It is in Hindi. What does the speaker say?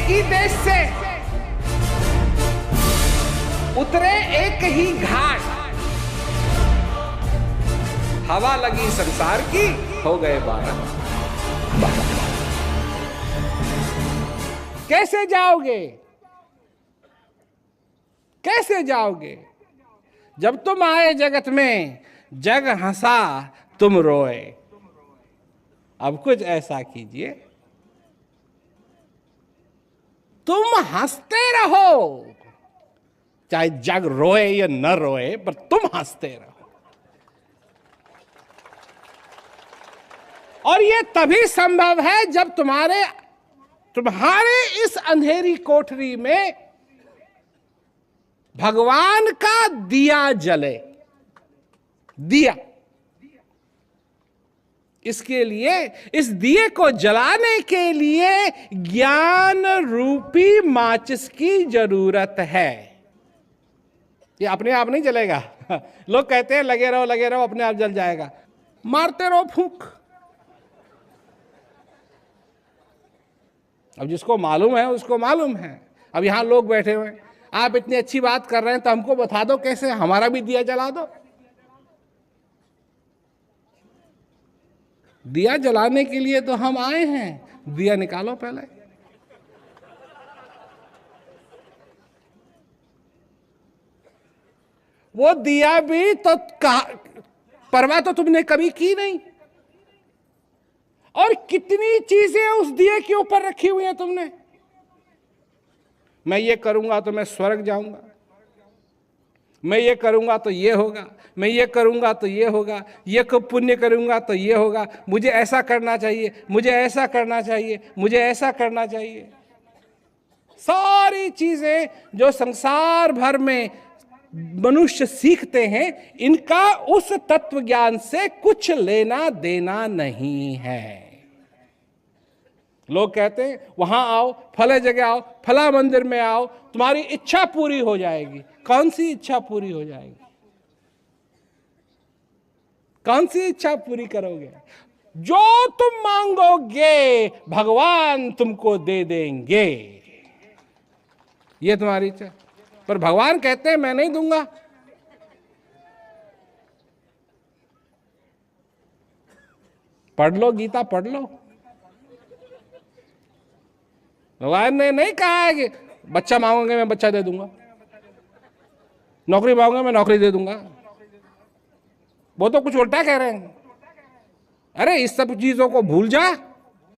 ही देश से उतरे एक ही घाट, हवा लगी संसार की, हो गए 12। कैसे जाओगे, कैसे जाओगे? जब तुम आए जगत में, जग हंसा तुम रोए। अब कुछ ऐसा कीजिए, तुम हंसते रहो, चाहे जग रोए या न रोए, पर तुम हंसते रहो। और ये तभी संभव है जब तुम्हारे इस अंधेरी कोठरी में भगवान का दिया जले। दिया, इसके लिए, इस दिए को जलाने के लिए ज्ञान रूपी माचिस की जरूरत है। ये अपने आप नहीं जलेगा। लोग कहते हैं लगे रहो अपने आप जल जाएगा। मारते रहो फूंक। अब जिसको मालूम है उसको मालूम है। अब यहां लोग बैठे हुए हैं, आप इतनी अच्छी बात कर रहे हैं तो हमको बता दो कैसे, हमारा भी दिया जला दो। दिया जलाने के लिए तो हम आए हैं, दिया निकालो पहले। वो दिया भी तो परवाह तो तुमने कभी की नहीं। और कितनी चीजें उस दिए के ऊपर रखी हुई हैं तुमने। मैं ये करूंगा तो मैं स्वर्ग जाऊंगा, मैं ये करूंगा तो ये होगा, मैं ये करूंगा तो ये होगा, ये पुण्य करूंगा तो ये होगा, मुझे ऐसा करना चाहिए, मुझे ऐसा करना चाहिए, मुझे ऐसा करना चाहिए। सारी चीजें जो संसार भर में मनुष्य सीखते हैं, इनका उस तत्व ज्ञान से कुछ लेना देना नहीं है। लोग कहते हैं वहां आओ, फला जगह आओ, फला मंदिर में आओ, तुम्हारी इच्छा पूरी हो जाएगी। कौन सी इच्छा पूरी हो जाएगी? कौन सी इच्छा पूरी करोगे? जो तुम मांगोगे भगवान तुमको दे देंगे, ये तुम्हारी इच्छा। पर भगवान कहते हैं मैं नहीं दूंगा। पढ़ लो गीता, पढ़ लो। भगवान ने नहीं कहा है कि बच्चा मांगोगे मैं बच्चा दे दूंगा, नौकरी मांगोगे मैं नौकरी दे दूंगा। वो तो कुछ उल्टा कह रहे हैं। अरे इस सब चीजों को भूल जा,